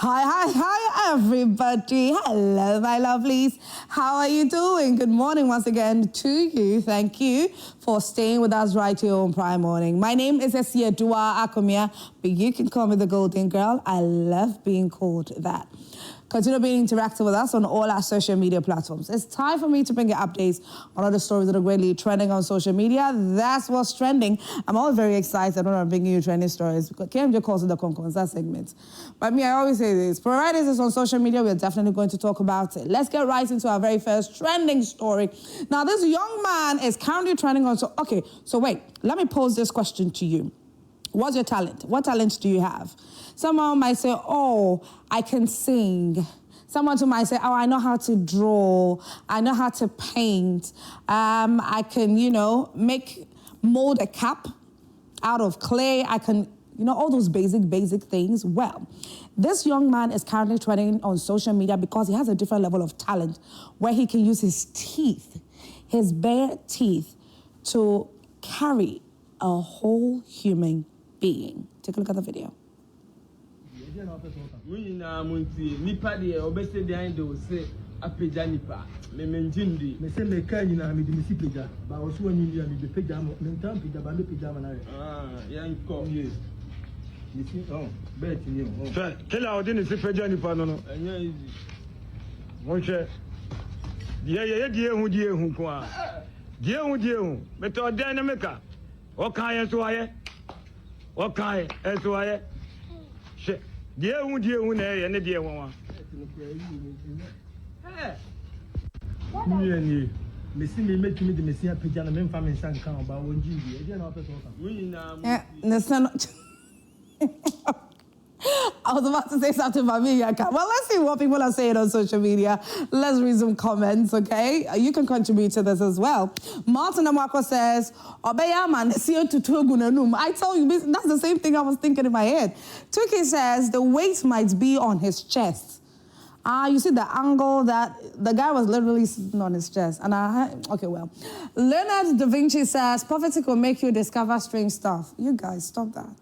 Hi, everybody. Hello, my lovelies. How are you doing? Good morning once again to you. Thank you for staying with us right here on Prime Morning. My name is Esia Dua Akomia, but you can call me the Golden Girl. I love being called that. Continue being interactive with us on all our social media platforms. It's time for me to bring you updates on all the stories that are greatly trending on social media. That's what's trending. I'm always very excited when I'm bringing you trending stories because KMJ calls it the Conconsa segment. But me, I always say this. Provided this on social media, we're definitely going to talk about it. Let's get right into our very first trending story. Now, this young man is currently trending on... So wait, let me pose this question to you. What's your talent? What talent do you have? Someone might say, oh, I can sing. Someone might say, oh, I know how to draw. I know how to paint. I can, mold a cup out of clay. I can, all those basic things. Well, this young man is currently trending on social media because he has a different level of talent where he can use his teeth, his bare teeth, to carry a whole human being. Take a look at the video. What kind as why? Dear, would you nay and the dear one? Missing me make me the Messiah Pigeon and family son come about one G. I was about to say something about me, Yaka. Well, let's see what people are saying on social media. Let's read some comments, okay? You can contribute to this as well. Martin Amako says, I tell you, that's the same thing I was thinking in my head. Tuki says, the weight might be on his chest. You see the angle that the guy was literally sitting on his chest. And okay, well. Leonard Da Vinci says, poverty will make you discover strange stuff. You guys, stop that.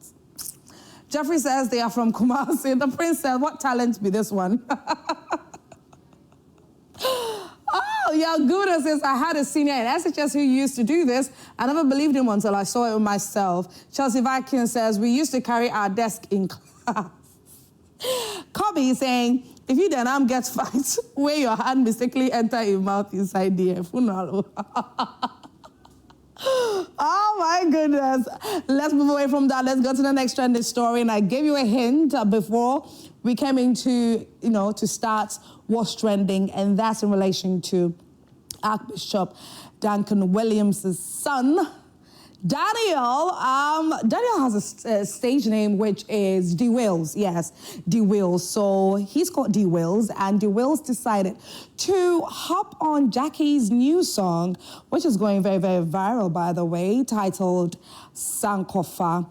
Jeffrey says they are from Kumasi. The prince says, what talent be this one? Oh, Yaguda says, I had a senior in SHS who used to do this. I never believed him until I saw it myself. Chelsea Viking says, we used to carry our desk in class. Kobe is saying, if you then get fight, where your hand mistakenly enter your mouth inside the funeral. Oh my goodness. Let's move away from that. Let's go to the next trending story. And I gave you a hint before we came into, to start what's trending. And that's in relation to Archbishop Duncan-Williams' son, Daniel. Daniel has a stage name, which is D. Wills. Yes, D. Wills. So he's called D. Wills, and D. Wills decided to hop on Gyakie's new song, which is going very, very viral, by the way, titled Sankofa.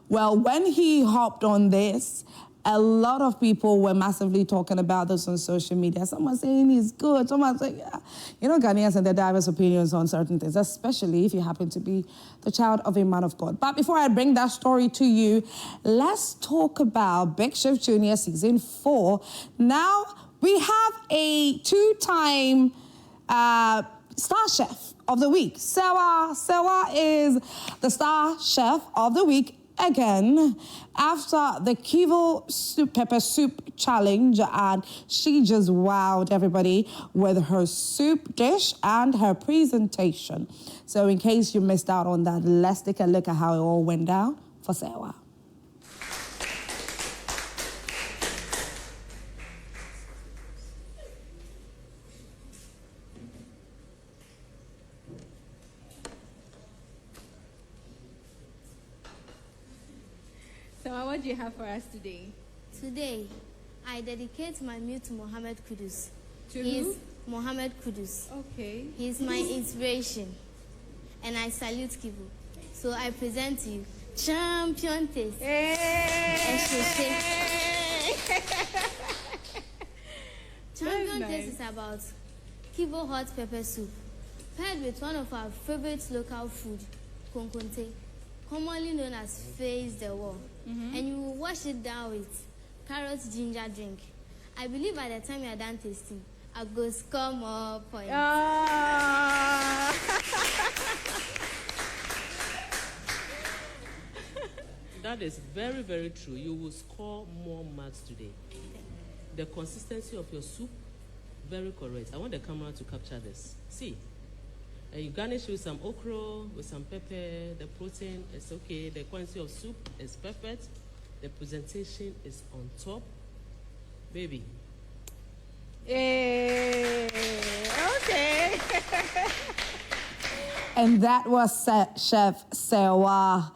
Well, when he hopped on this, a lot of people were massively talking about this on social media. Someone saying he's good. Someone saying, yeah. Ghanaians and their diverse opinions on certain things, especially if you happen to be the child of a man of God. But before I bring that story to you, let's talk about Big Chef Junior Season 4. Now, we have a two-time star chef of the week. Sewa is the star chef of the week again after the Kivo pepper soup challenge, and she just wowed everybody with her soup dish and her presentation. So in case you missed out on that, let's take a look at how it all went down for Sewa. So what do you have for us today? Today, I dedicate my meal to Mohammed Kudus. To He who? is Mohammed Kudus. Okay. He is my inspiration, and I salute Kivu. So I present to you Champion Taste. Champion Taste is about Kivu hot pepper soup, paired with one of our favorite local food, konkonte. commonly known as face the wall, and you will wash it down with carrot ginger drink. I believe by the time you are done tasting, I'll go score more points. That is very, very true. You will score more marks today. The consistency of your soup, very correct. I want the camera to capture this. See, and you garnish with some okra, with some pepper. The protein is okay. The quantity of soup is perfect. The presentation is on top. Baby. Okay. And that was Chef Sewa.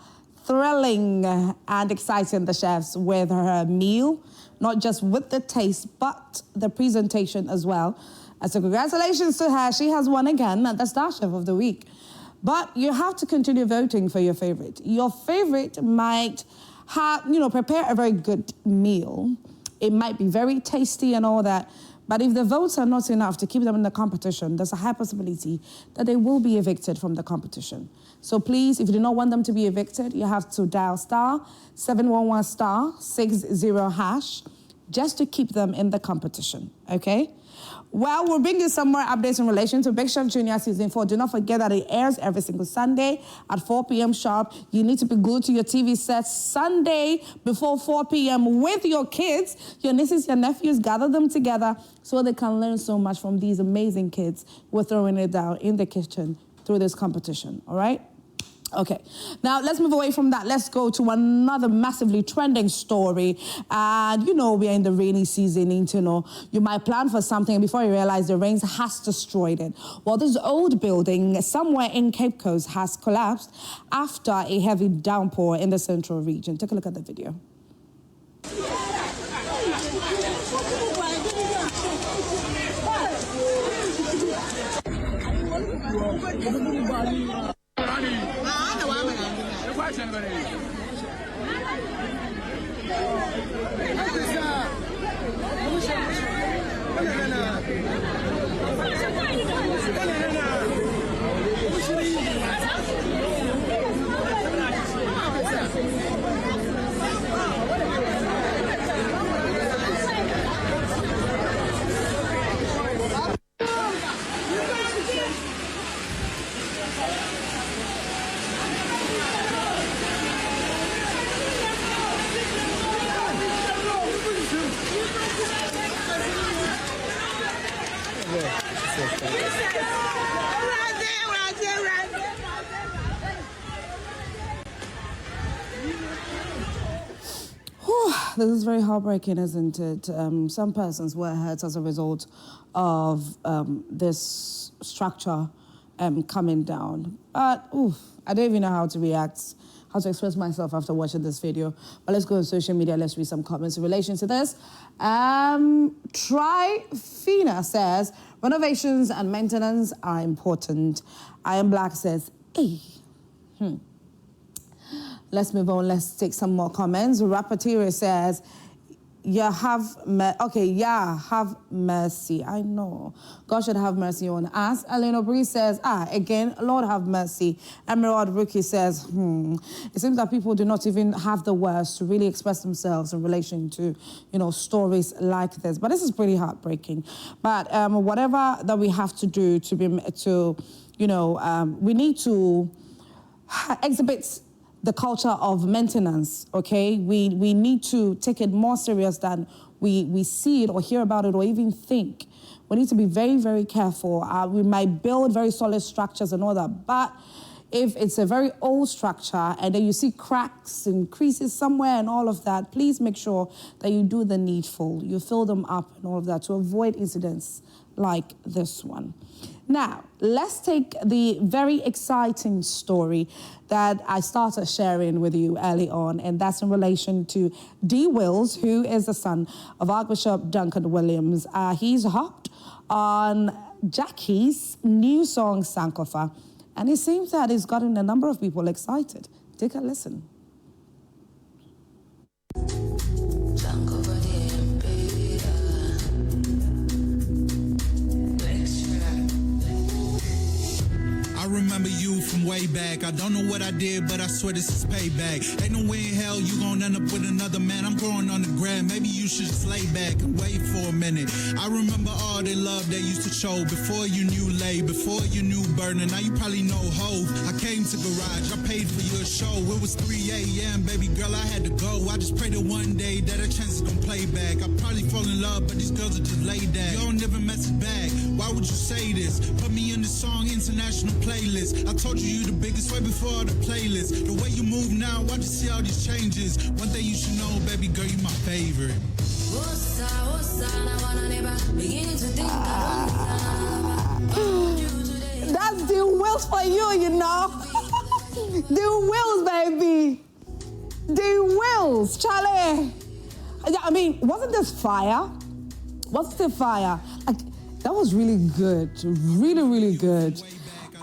Thrilling and exciting the chefs with her meal, not just with the taste, but the presentation as well. And so congratulations to her. She has won again at the Star Chef of the Week. But you have to continue voting for your favorite. Your favorite might have, prepare a very good meal. It might be very tasty and all that. But if the votes are not enough to keep them in the competition, there's a high possibility that they will be evicted from the competition. So please, if you do not want them to be evicted, you have to dial *711*60# just to keep them in the competition, okay? Well, we'll bring you some more updates in relation to Big Chef Junior Season 4. Do not forget that it airs every single Sunday at 4 p.m. sharp. You need to be glued to your TV sets Sunday before 4 p.m. with your kids, your nieces, your nephews. Gather them together so they can learn so much from these amazing kids who are throwing it down in the kitchen through this competition, all right? Okay, now let's move away from that. Let's go to another massively trending story. And we are in the rainy season, you might plan for something and before you realize the rains has destroyed it. Well, this old building somewhere in Cape Coast has collapsed after a heavy downpour in the central region. Take a look at the video. This is very heartbreaking, isn't it? Some persons were hurt as a result of this structure coming down. But I don't even know how to react, how to express myself after watching this video. But let's go on social media. Let's read some comments in relation to this. Trifina says, renovations and maintenance are important. I Am Black says, hey. Let's move on. Let's take some more comments. Rapatira says, have mercy. I know. God should have mercy on us. Elena Bree says, again, Lord have mercy. Emerald Rookie says, It seems that people do not even have the words to really express themselves in relation to, stories like this. But this is pretty heartbreaking. But whatever that we have to do we need to exhibit the culture of maintenance, okay? We need to take it more serious than we see it or hear about it or even think. We need to be very, very careful. We might build very solid structures and all that, but if it's a very old structure and then you see cracks and creases somewhere and all of that, please make sure that you do the needful. You fill them up and all of that to avoid incidents like this one. Now, let's take the very exciting story that I started sharing with you early on, and that's in relation to D. Wills, who is the son of Archbishop Duncan-Williams. He's hopped on Gyakie's new song, Sankofa, and it seems that it's gotten a number of people excited. Take a listen. I remember you from way back. I don't know what I did, but I swear this is payback. Ain't no way in hell you gon' end up with another man. I'm growing on the gram. Maybe you should just lay back and wait for a minute. I remember all the love they used to show before you knew Lay, before you knew Burner. Now you probably know Hove. I came to Garage, I paid for your show. It was 3 a.m., baby girl, I had to go. I just pray that one day that a chance is gonna play back. I probably fall in love, but these girls are just laid back. Y'all never message back. Why would you say this? Put me in the song international playlist. I told you the biggest way before the playlist. The way you move now, why'd you see all these changes? One thing you should know, baby girl, you my favorite. That's the Wills for you, you know. The Wills, baby. The Wills, Charlie. I mean, wasn't this fire? Wasn't it fire? Like, that was really good. Really, really good.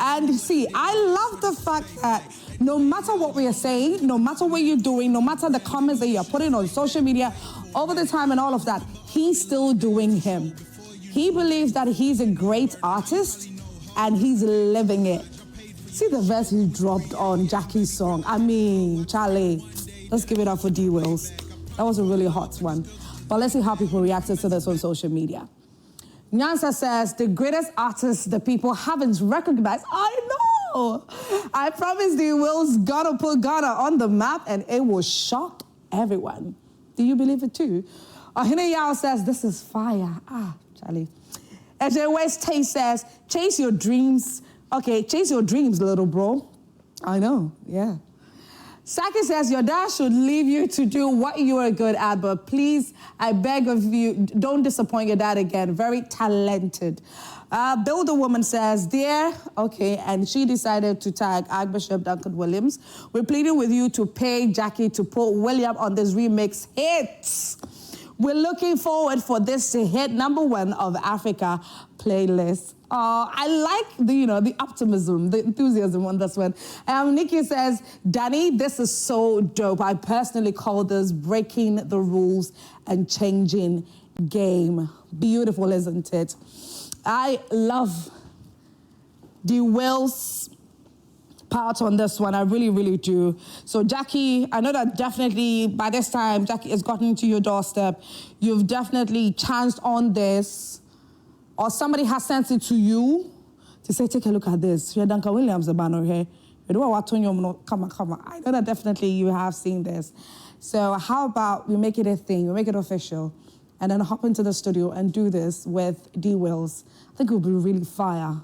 And see, I love the fact that no matter what we are saying, no matter what you're doing, no matter the comments that you're putting on social media over the time and all of that, he's still doing him. He believes that he's a great artist and he's living it. See the verse he dropped on Gyakie's song. I mean, Charlie, let's give it up for D. Wills. That was a really hot one. But let's see how people reacted to this on social media. Nyansa says, the greatest artist the people haven't recognized. I know. I promise D. Wills gonna put Ghana on the map and it will shock everyone. Do you believe it too? Ahine Yao says, this is fire. Ah, Charlie. AJ West Tay says, chase your dreams. Okay, chase your dreams, little bro. I know, yeah. Saki says, your dad should leave you to do what you are good at, but please, I beg of you, don't disappoint your dad again. Very talented. Builder Woman says, dear, okay, and she decided to tag Archbishop Duncan-Williams. We're pleading with you to pay Gyakie to put William on this remix hits. We're looking forward for this to hit #1 of Africa playlist. I like the optimism, the enthusiasm on this one. Nikki says, Danny, this is so dope. I personally call this breaking the rules and changing game. Beautiful, isn't it? I love the Wills part on this one. I really, really do. So Gyakie, I know that definitely by this time, Gyakie has gotten to your doorstep. You've definitely chanced on this, or somebody has sent it to you to say, take a look at this. You're DuncanWilliams, the banner here. Come on. I know that definitely you have seen this. So how about we make it a thing, we make it official, and then hop into the studio and do this with D. Wills. I think it will be really fire.